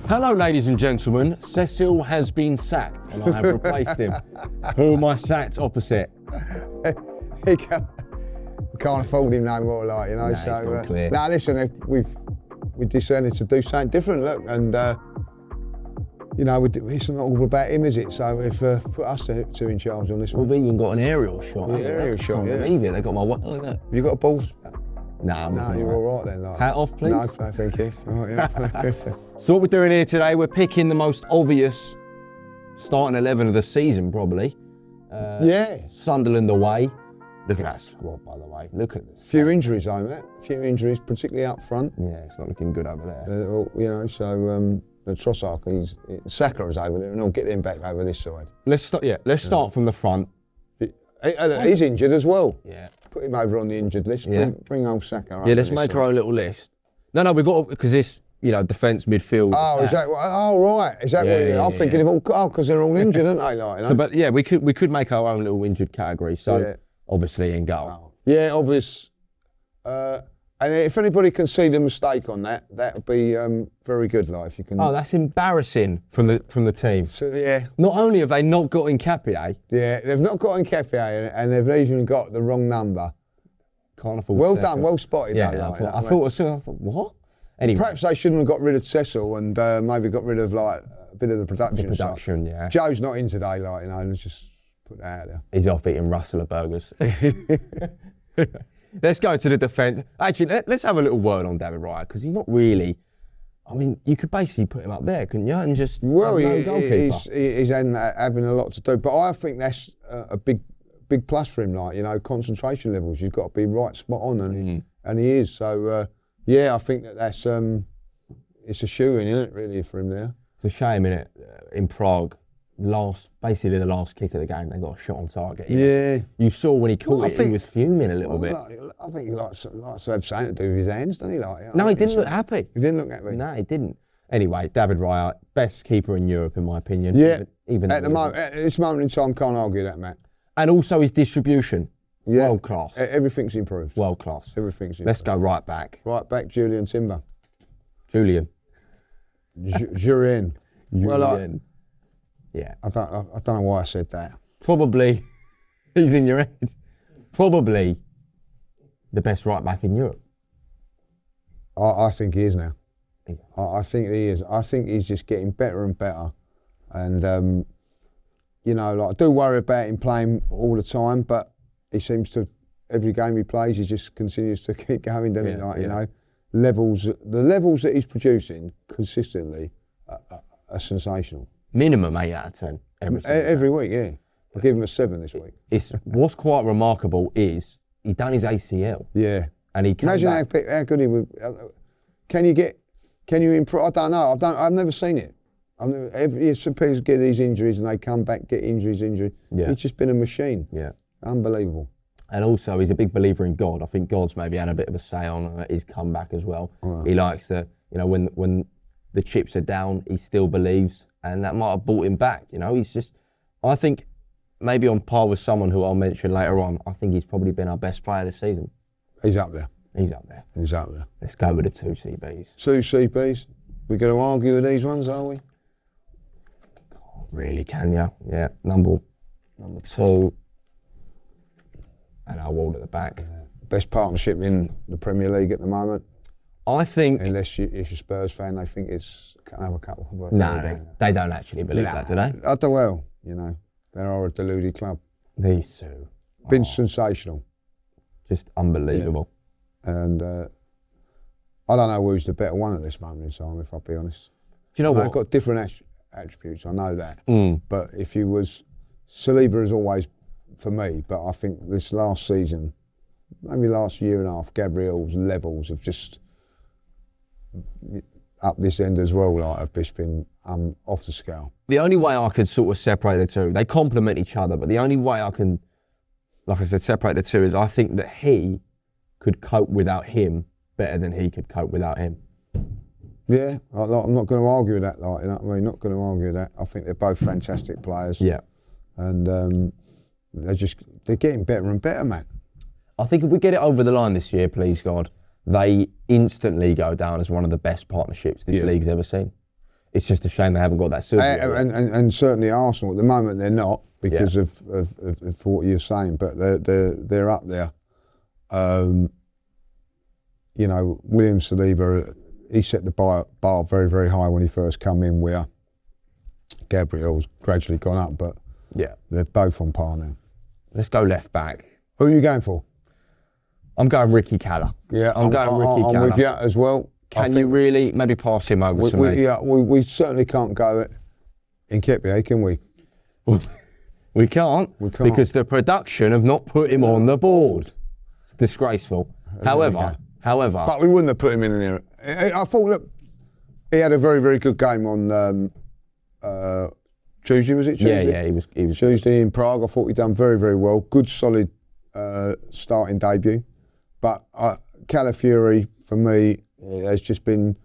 Hello, ladies and gentlemen. Cecil has been sacked, and I have replaced him. Who am I sacked opposite? We can't afford him no more, like, you know. Nah, so he's gone clear. now listen, we decided to do something different, look, and you know, it's not all about him, is it? So if put us two in charge on this one. We've even got an aerial shot. Yeah, aerial shot. I can't believe it. They got my look at that. You got a ball? Nah, No, you're all right then. Like. Hat off, please. No, thank you. All right, yeah. So what we're doing here today, we're picking the most obvious starting 11 of the season, probably. Yeah. Sunderland away. Look at that squad, by the way. Look at this. Few injuries, though, mate. Few injuries, particularly up front. Yeah, it's not looking good over there. You know, so the Trossard, Saka is over there, and I'll get them back over this side. Let's start from the front. He's injured as well. Yeah. Put him over on the injured list. Yeah. Bring old Saka over. Yeah, let's make our own little list. No, we've got, because this, defence, midfield. Oh, is that? Oh, right. Is that what it is? I'm thinking of all, because they're all injured, aren't they? Like, you know? So, but yeah, we could make our own little injured category. So obviously in goal. Oh. Yeah, obvious. And if anybody can see the mistake on that would be very good. Like, if you can. Oh, that's embarrassing from the team. So, yeah. Not only have they not got Nketiah. Yeah, they've not got Nketiah, and they've even got the wrong number. Can't afford. Well Cecil. done, well spotted. Yeah, though, I thought what? Anyway, perhaps they shouldn't have got rid of Cecil and maybe got rid of like a bit of the production. Production, yeah. Joe's not in today, like, you know. Let's just put that out there. He's off eating Rustler burgers. Let's go to the defence. Actually, let's have a little word on David Raya, because he's not really. I mean, you could basically put him up there, couldn't you? And just he's having a lot to do. But I think that's a big plus for him. Like, you know, concentration levels. You've got to be right, spot on, and he is. So I think that's it's a shoe-in, isn't it? Really, for him there. It's a shame, innit? In Prague. Basically the last kick of the game, they got a shot on target. You saw when he caught it, he was fuming a little bit. I think he likes to have something to do with his hands, doesn't he? Like, no, he didn't look happy. He didn't look happy. No, he didn't. Anyway, David Raya, best keeper in Europe, in my opinion. Yeah, even at this moment in time, can't argue that, Matt. And also his distribution, world class. Everything's improved. World class. Everything's improved. Let's go right back. Right back, Julian Timber. Julian. Julian. Well, yeah. I don't know why I said that. Probably, he's in your head. Probably the best right back in Europe. I think he is now. I think he is. I think he's just getting better and better. And, you know, like, I do worry about him playing all the time, but he seems to, every game he plays, he just continues to keep going, doesn't he? Like, you know, the levels that he's producing consistently are sensational. Minimum 8 out of 10 every week, yeah. I'll give him a 7 this week. What's quite remarkable is he done his ACL. Yeah. And he imagine how good he would. Can you improve? I don't know. I've never seen it. Some people get these injuries and they come back, get injury. Yeah. He's just been a machine. Yeah. Unbelievable. And also, he's a big believer in God. I think God's maybe had a bit of a say on his comeback as well. Right. He likes to, you know, when the chips are down, he still believes. And that might have brought him back, you know. He's just, I think, maybe on par with someone who I'll mention later on, I think he's probably been our best player this season. He's up there. Let's go with the 2 CBs. 2 CBs? We're going to argue with these ones, are we? God, really, can you? Yeah, number 2. And our wall at the back. Best partnership in the Premier League at the moment. I think... Unless if you're a Spurs fan, they think it's another couple. No, they don't actually believe that, do they? I do well, you know. They are a deluded club. These two. Been sensational. Just unbelievable. Yeah. And I don't know who's the better one at this moment in time, if I'll be honest. Do you know what? They've got different attributes, I know that. But if you was... Saliba is always for me, but I think this last season, maybe last year and a half, Gabriel's levels have just... up this end as well, like, have just been off the scale. The only way I could sort of separate the two, they complement each other, but the only way I can, like I said, separate the two is I think that he could cope without him better than he could cope without him. Yeah, I'm not going to argue with that, like, you know what I mean? Not going to argue with that. I think they're both fantastic players. Yeah. And they're getting better and better, mate. I think if we get it over the line this year, please God, they instantly go down as one of the best partnerships this league's ever seen. It's just a shame they haven't got that silver. And certainly Arsenal at the moment they're not because of what you're saying, but they're up there. You know, William Saliba, he set the bar very, very high when he first come in, where Gabriel's gradually gone up, but they're both on par now. Let's go left back. Who are you going for? I'm going Ricky Keller. Yeah, I'm going Ricky Keller. I'm with you as well. Can you really maybe pass him over to me? Yeah, we certainly can't go in Nketiah, can we? We can't because the production have not put him on the board. It's disgraceful. However, but we wouldn't have put him in there. I thought, look, he had a very, very good game on Tuesday. Was it Tuesday? Yeah, he was Tuesday in Prague. I thought he'd done very, very well. Good, solid starting debut. But Calafiori, for me, has just been.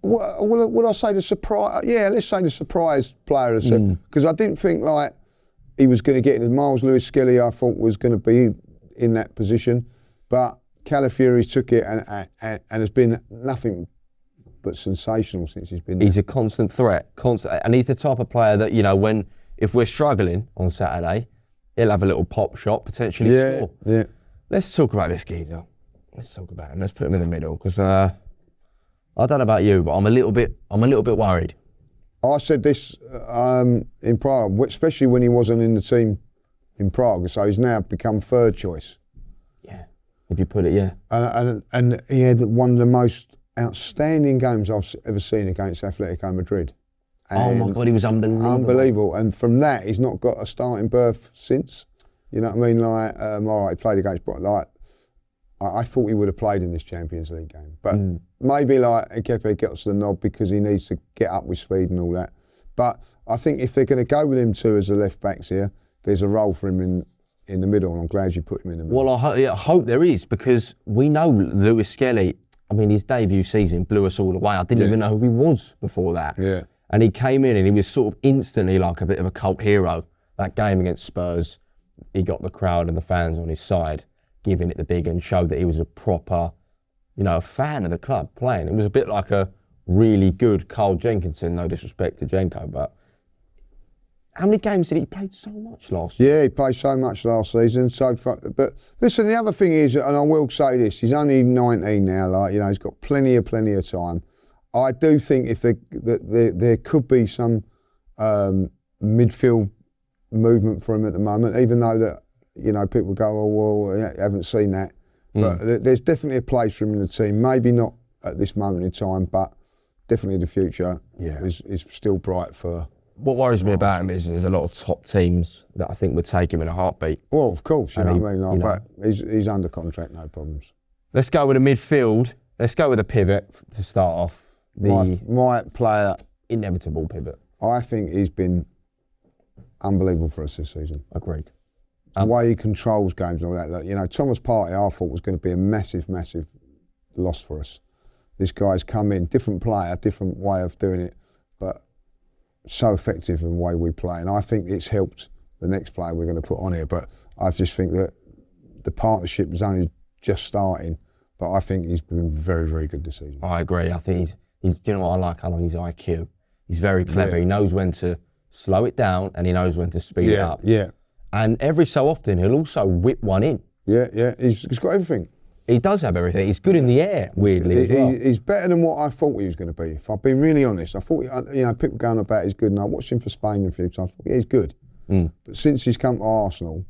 Would I say the surprise? Yeah, let's say the surprise player, because I didn't think like he was going to get it. Miles Lewis-Skelly, I thought, was going to be in that position, but Calafiori took it and has been nothing but sensational since he's been there. He's a constant threat, and he's the type of player that, you know, if we're struggling on Saturday, he'll have a little pop shot, potentially score. Yeah. Let's talk about this geezer. Let's talk about him. Let's put him in the middle, because I don't know about you, but I'm a little bit worried. I said this in Prague, especially when he wasn't in the team in Prague, so he's now become third choice. Yeah, if you put it, yeah. And he had one of the most outstanding games I've ever seen against Atletico Madrid. And oh my God, he was unbelievable. Unbelievable. And from that, he's not got a starting berth since. You know what I mean? Like, all right, he played against Brighton. Like, I thought he would have played in this Champions League game. But maybe like Nketiah gets the nod because he needs to get up with speed and all that. But I think if they're going to go with him two as the left backs here, there's a role for him in the middle, and I'm glad you put him in the middle. Well, I hope there is, because we know Lewis-Skelly, I mean, his debut season blew us all away. I didn't even know who he was before that. Yeah. And he came in and he was sort of instantly like a bit of a cult hero. That game against Spurs, he got the crowd and the fans on his side, giving it the big, and showed that he was a proper, you know, a fan of the club playing. It was a bit like a really good Carl Jenkinson, no disrespect to Jenko, but how many games did he play? So much last year? Yeah, he played so much last season. But listen, the other thing is, and I will say this, he's only 19 now. Like, you know, he's got plenty of time. I do think if there could be some midfield movement for him at the moment, even though that, you know, people go, oh well, I haven't seen that. But there's definitely a place for him in the team. Maybe not at this moment in time, but definitely the future is still bright for. What worries me about him is there's a lot of top teams that I think would take him in a heartbeat. Well, of course, you know what I mean. Like, but he's under contract, no problems. Let's go with a midfield. Let's go with a pivot to start off. My player, inevitable pivot. I think he's been unbelievable for us this season. Agreed. The way he controls games and all that. Look, you know, Thomas Partey, I thought was going to be a massive, massive loss for us. This guy's come in, different player, different way of doing it, but so effective in the way we play. And I think it's helped the next player we're going to put on here. But I just think that the partnership is only just starting, but I think he's been very, very good this season. I agree. I think he's do you know what I like? I like his IQ. He's very clever. Yeah. He knows when to slow it down and he knows when to speed it up. Yeah. And every so often he'll also whip one in. Yeah. He's got everything. He does have everything. He's good in the air, weirdly, as well. He's better than what I thought he was going to be. If I've been really honest, I thought, you know, people going about he's good, and I watched him for Spain a few times. I thought, yeah, he's good. But since he's come to Arsenal,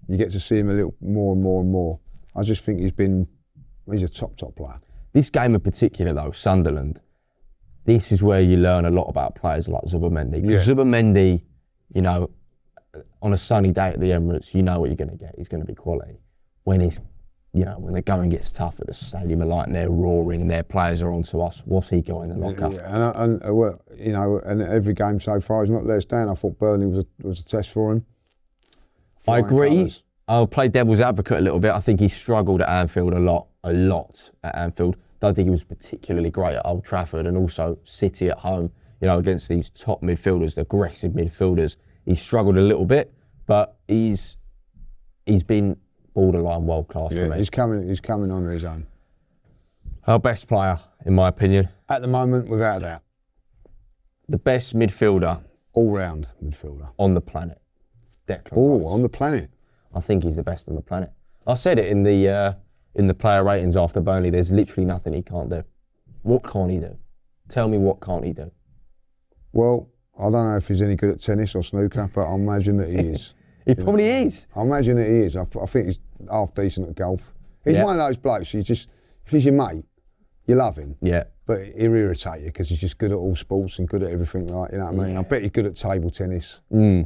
you get to see him a little more and more and more. I just think he's a top player. This game in particular, though, Sunderland, this is where you learn a lot about players like Zubimendi. Because Zubimendi, you know, on a sunny day at the Emirates, you know what you're going to get. He's going to be quality. When the going gets tough at the stadium, and they're roaring and their players are onto us, what's he got in the lock-up? Yeah, and every game so far he's not let us down. I thought Burnley was a test for him. I agree. Colours. I'll play devil's advocate a little bit. I think he struggled at Anfield a lot at Anfield. Don't think he was particularly great at Old Trafford, and also City at home, you know, against these top midfielders, the aggressive midfielders. He struggled a little bit, but he's been borderline world class for me. He's coming under his own. Our best player, in my opinion. At the moment, without a doubt. The best midfielder. All-round midfielder. On the planet. Declan Oh, Rice. on the planet. I think he's the best on the planet. I said it in the player ratings after Burnley. There's literally nothing he can't do. What can't he do? Tell me what can't he do? Well, I don't know if he's any good at tennis or snooker, but I imagine that he is. He probably is. I imagine that he is. I think he's half decent at golf. He's Yeah. one of those blokes, if he's your mate, you love him. Yeah. But he'll irritate you because he's just good at all sports and good at everything, like, you know what I mean? Yeah. I bet he's good at table tennis,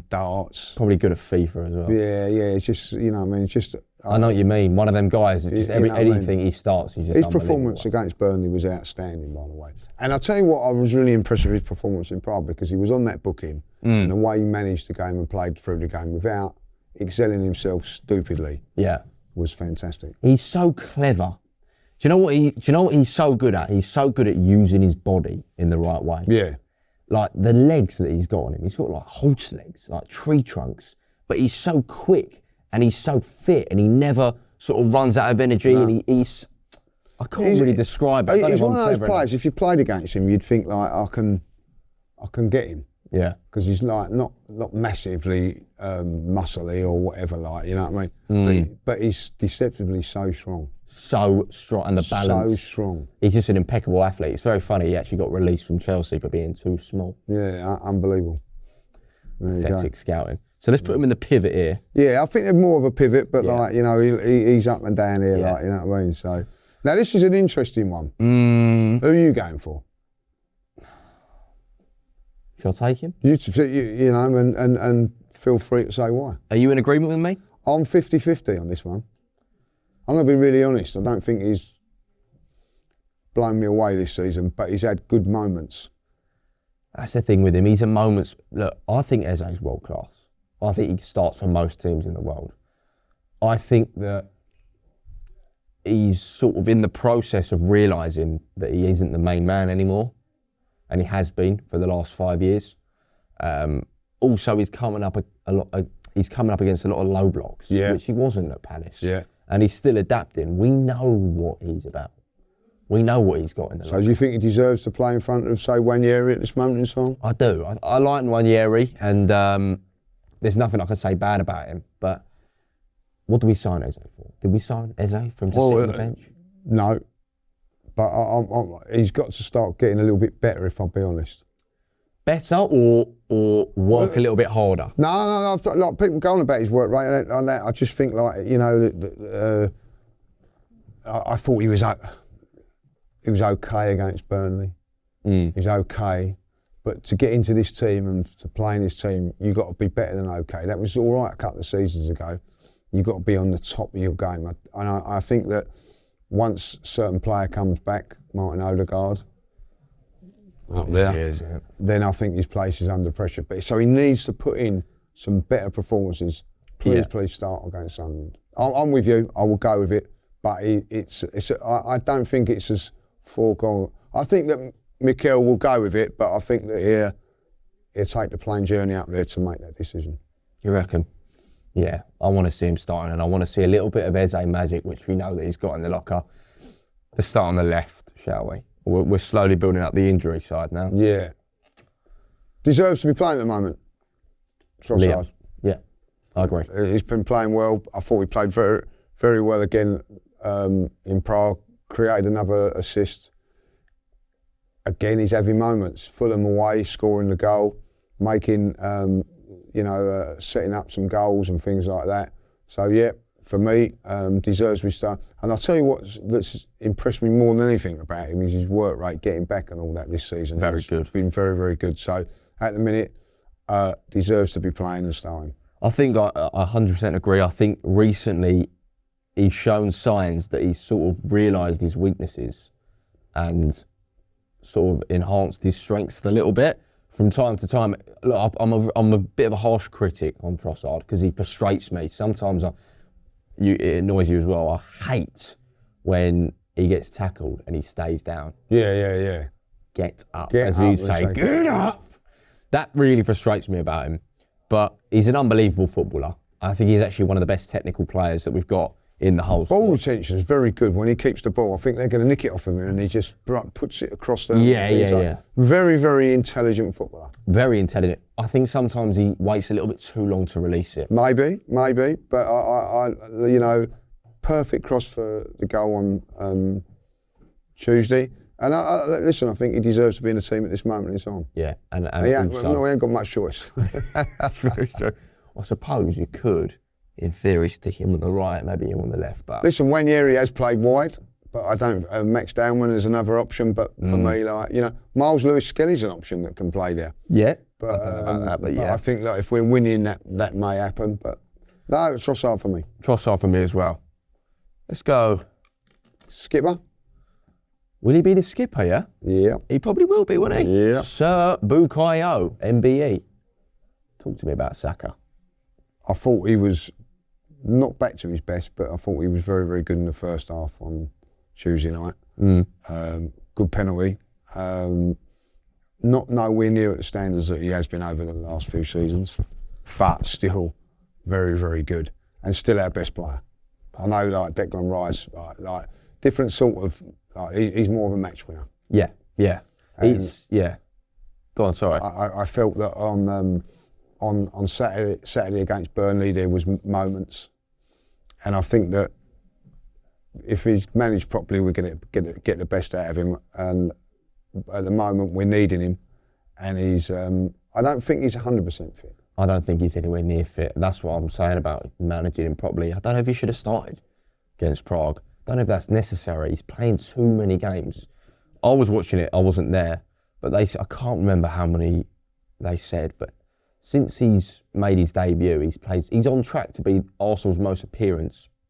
darts. Probably good at FIFA as well. Yeah, it's just, you know what I mean? It's just... I know what you mean. One of them guys, just You know what I mean? anything he starts, he's just His unbelievable. performance against Burnley was outstanding, by the way. And I'll tell you what, I was really impressed with his performance in Prague because he was on that booking and the way he managed the game and played through the game without excelling himself stupidly was fantastic. He's so clever. Do you know what he's so good at? He's so good at using his body in the right way. Yeah. Like the legs that he's got on him, he's got like horse legs, like tree trunks, but he's so quick and he's so fit and he never sort of runs out of energy and he's I can't really describe it. I don't He's know if one I'm of those clever players, if you played against him, you'd think like, I can get him. Yeah. Because he's like not massively muscly or whatever, like, you know what I mean? But he's deceptively so strong. So strong, and the balance. So strong. He's just an impeccable athlete. It's very funny, he actually got released from Chelsea for being too small. Yeah, unbelievable. There you go. Pathetic scouting. So let's put him in the pivot here. Yeah, I think they're more of a pivot, but like, you know, he's up and down here, like, you know what I mean? So now this is an interesting one. Who are you going for? Shall I take him? You know, and feel free to say why. Are you in agreement with me? I'm 50-50 on this one. I'm going to be really honest. I don't think he's blown me away this season, but he's had good moments. That's the thing with him. He's a moments. Look, I think Eze's world class. I think he starts for most teams in the world. I think that he's sort of in the process of realising that he isn't the main man anymore, and he has been for the last 5 years. Also, he's coming up he's coming up against a lot of low blocks, which he wasn't at Palace. Yeah. And he's still adapting. We know what he's about. We know what he's got in the So do you think he deserves to play in front of, say, Wanyeri at this moment in time? I do. I like Wanyeri, and there's nothing I can say bad about him. But what did we sign Eze for? Did we sign Eze from to sit on the bench? No. But he's got to start getting a little bit better, if I'll be honest. Better or work a little bit harder? No. Like, people go on about his work rate and that. I just think, like, you know, I thought he was okay against Burnley. He's okay. But to get into this team and to play in this team, you've got to be better than okay. That was all right a couple of seasons ago. You've got to be on the top of your game. And I think that once a certain player comes back, Martin Odegaard, up there, then I think his place is under pressure. But so he needs to put in some better performances. Please start against Sunderland. I'm with you. I will go with it. But I don't think it's as foregone. I think that Mikel will go with it, but I think that he'll take the plane journey up there to make that decision. You reckon? Yeah, I want to see him starting, and I want to see a little bit of Eze magic, which we know that he's got in the locker. Let's start on the left, shall we? We're slowly building up the injury side now. Yeah. Deserves to be playing at the moment. Trossard. Yeah, I agree. He's been playing well. I thought he played very, very well again in Prague. Created another assist. Again, he's having moments. Fulham away, scoring the goal, making, setting up some goals and things like that. So, yeah, for me, deserves to be starting. And I'll tell you that's impressed me more than anything about him is his work rate, getting back and all that this season. Very good. It's been very, very good. So, at the minute, deserves to be playing and starting. I think I 100% agree. I think recently he's shown signs that he's sort of realised his weaknesses and sort of enhanced his strengths a little bit. From time to time, look, I'm a bit of a harsh critic on Trossard because he frustrates me. Sometimes it annoys you as well. I hate when he gets tackled and he stays down. Yeah. Get up, as you'd say. Get up! That really frustrates me about him. But he's an unbelievable footballer. I think he's actually one of the best technical players that we've got in the whole Ball squad. retention is very good when he keeps the ball. I think they're going to nick it off him and he just puts it across the... Yeah. Very, very intelligent footballer. Very intelligent. I think sometimes he waits a little bit too long to release it. Maybe. But I perfect cross for the goal on Tuesday. And listen, I think he deserves to be in the team at this moment in time. Yeah, and he ain't got much choice. That's very true. I suppose you could, in theory, stick him on the right, maybe him on the left. But listen, Wanyeri has played wide, but I don't. Max Downman is another option, but for me, Miles Lewis-Skelly's an option that can play there. Yeah, but I don't know about that, but yeah. I think if we're winning, that may happen. But no, Trossard for me. Trossard for me as well. Let's go. Skipper. Will he be the skipper? Yeah. Yeah. He probably will be, won't he? Yeah. Sir Bukayo, MBE. Talk to me about Saka. I thought he was not back to his best, but I thought he was very, very good in the first half on Tuesday night. Good penalty. Not nowhere near at the standards that he has been over the last few seasons, but still very, very good and still our best player. I know, like Declan Rice, like different sort of. He's more of a match winner. Yeah. Go on, sorry. I felt that on Saturday against Burnley there was moments, and I think that if he's managed properly, we're going to get the best out of him. And at the moment, we're needing him, and he's. I don't think he's 100% fit. I don't think he's anywhere near fit. That's what I'm saying about managing him properly. I don't know if he should have started against Prague. I don't know if that's necessary. He's playing too many games. I was watching it. I wasn't there, but I can't remember how many they said. But since he's made his debut, he's on track to be Arsenal's most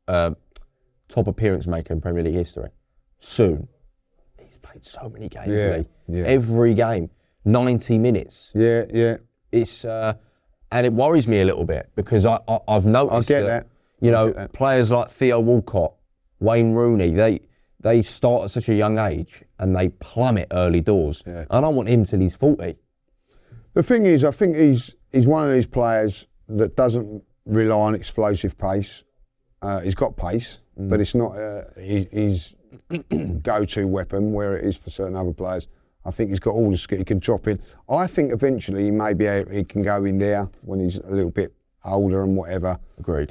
top appearance maker in Premier League history. Soon. He's played so many games. Every game, 90 minutes. Yeah. It's and it worries me a little bit because I've noticed that. Players like Theo Walcott, Wayne Rooney, they start at such a young age and they plummet early doors. Yeah. I don't want him till he's 40. The thing is, I think he's one of these players that doesn't rely on explosive pace. He's got pace, but it's not his go-to weapon where it is for certain other players. I think he's got all the skill. He can drop in. I think eventually he can go in there when he's a little bit older and whatever. Agreed.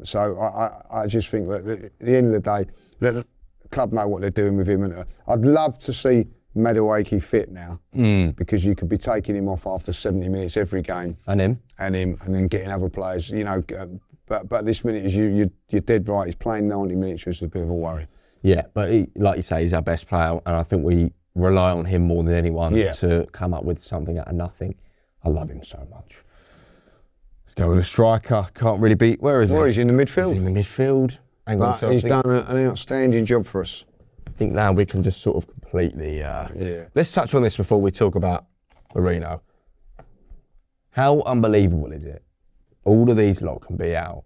So I just think that at the end of the day, let the club know what they're doing with him. And I'd love to see Madueke fit now because you could be taking him off after 70 minutes every game. And him, and then getting other players. But this minute is you're dead right. He's playing 90 minutes, which is a bit of a worry. Yeah, but like you say, he's our best player, and I think we rely on him more than anyone to come up with something out of nothing. I love him so much. Go with a striker. Can't really beat. Where is he? He's in the midfield. He's in the midfield. He's done an outstanding job for us. I think now we can just sort of completely. Let's touch on this before we talk about Marino. How unbelievable is it? All of these lot can be out,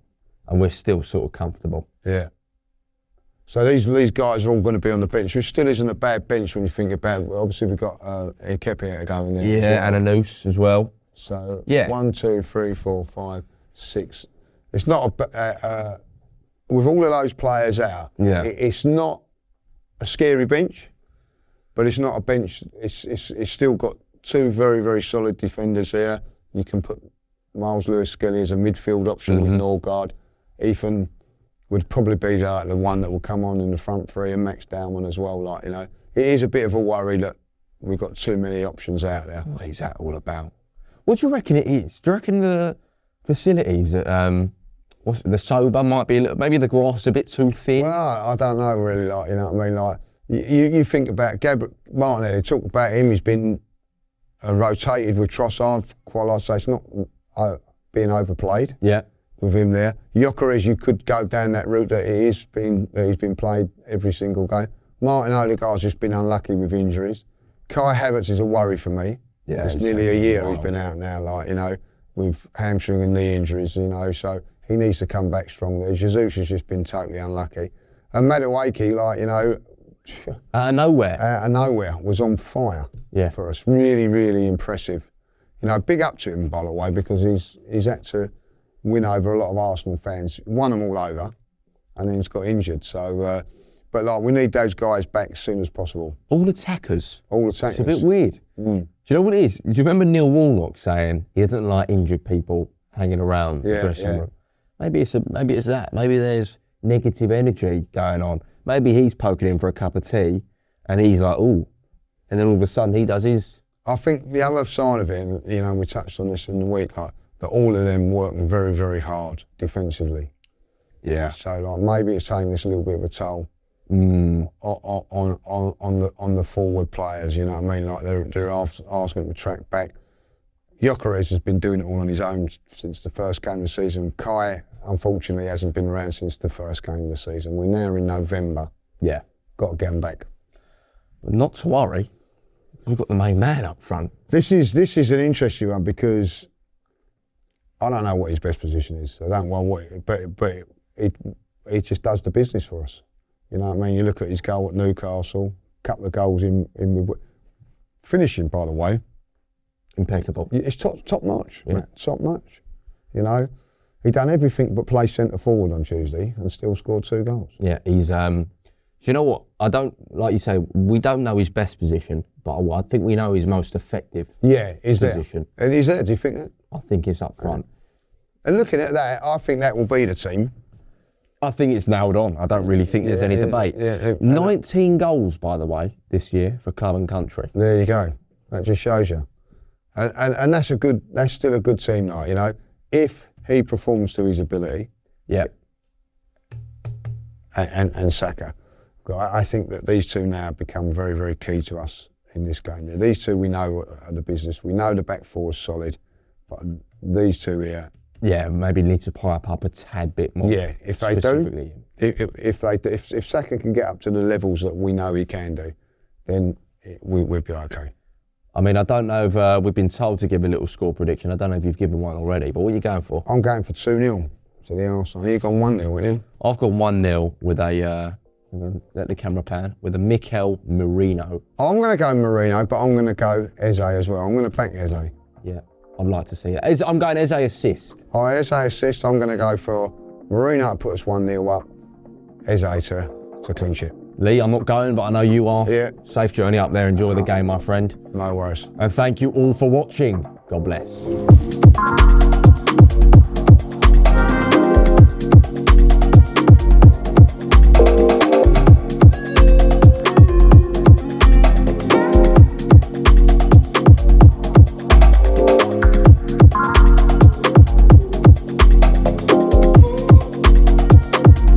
and we're still sort of comfortable. Yeah. So these guys are all going to be on the bench, which still isn't a bad bench when you think about it. Obviously, we've got Kepi going there. Yeah, and a noose as well. So 1, 2, 3, 4, 5, 6. It's not with all of those players out. Yeah. It's not a scary bench, but it's not a bench. It's still got two very, very solid defenders here. You can put Miles Lewis-Skelly as a midfield option with Norgard. Ethan would probably be the one that will come on in the front three, and Max Downman as well. It is a bit of a worry that we've got too many options out there. What is that all about? What do you reckon it is? Do you reckon the facilities at the sober might be maybe the grass a bit too thin? Well, I don't know really. You know what I mean? You think about Gabriel Martinelli. Talk about him. He's been rotated with Trossard. Quite I'd say it's not being overplayed. Yeah. With him there, Gyökeres, you could go down that route that he's been played every single game. Martin Odegaard's just been unlucky with injuries. Kai Havertz is a worry for me. Yeah, it's nearly a year he's been out now, with hamstring and knee injuries, so he needs to come back strongly. Jesus has just been totally unlucky. And Madueke, out of nowhere, was on fire for us. Really, really impressive. Big up to him, by the way, because he's had to win over a lot of Arsenal fans. Won them all over. and then he's got injured. So, but like we need those guys back as soon as possible. All attackers. All attackers. It's a bit weird. Mm. Do you know what it is? Do you remember Neil Warnock saying he doesn't like injured people hanging around the dressing room? Maybe it's that. Maybe there's negative energy going on. Maybe he's poking him for a cup of tea, and he's like, ooh, and then all of a sudden he does his. I think the other side of it, you know, we touched on this in the week, like that all of them working very, very hard defensively. Yeah. So like maybe it's taking this a little bit of a toll on the forward players. You know what I mean? Like they're asking them to track back. Gyökeres has been doing it all on his own since the first game of the season. Kai, unfortunately, hasn't been around since the first game of the season. We're now in November. Yeah. Got to get him back. But not to worry. We've got the main man up front. This is an interesting one because I don't know what his best position is. I don't know what, but it just does the business for us. You know what I mean? You look at his goal at Newcastle, a couple of goals in finishing, by the way. Impeccable. It's top notch, yeah. Top notch. You know, he done everything but play centre forward on Tuesday and still scored 2 goals. Yeah, he's. Do you know what? I don't, like you say, we don't know his best position, but I think we know his most effective position. There. And he's there, do you think that? I think it's up front. And looking at that, I think that will be the team. I think it's nailed on. I don't really think there's any debate. 19 goals, by the way, this year for club and country. There you go. That just shows you. And that's still a good team night, you know. If he performs to his ability. Yeah. And Saka. I think that these two now become very, very key to us in this game. These two we know are the business. We know the back four is solid, but these two here. Yeah, maybe need to pipe up a tad bit more. Yeah, if they do, if Saka can get up to the levels that we know he can do, then we'll be okay. I mean, I don't know if we've been told to give a little score prediction. I don't know if you've given one already, but what are you going for? I'm going for 2-0 to the Arsenal. You've gone 1-0, with you? I've gone 1-0 with a. I'm going to let the camera pan with a Mikel Merino. I'm going to go Merino, but I'm going to go Eze as well. I'm going to back Eze. Yeah, I'd like to see it. I'm going Eze assist. Oh, Eze assist. I'm going to go for Merino to put us 1-0 up. Eze to clean sheet. Lee, I'm not going, but I know you are. Yeah. Safe journey up there. Enjoy the game, my friend. No worries. And thank you all for watching. God bless.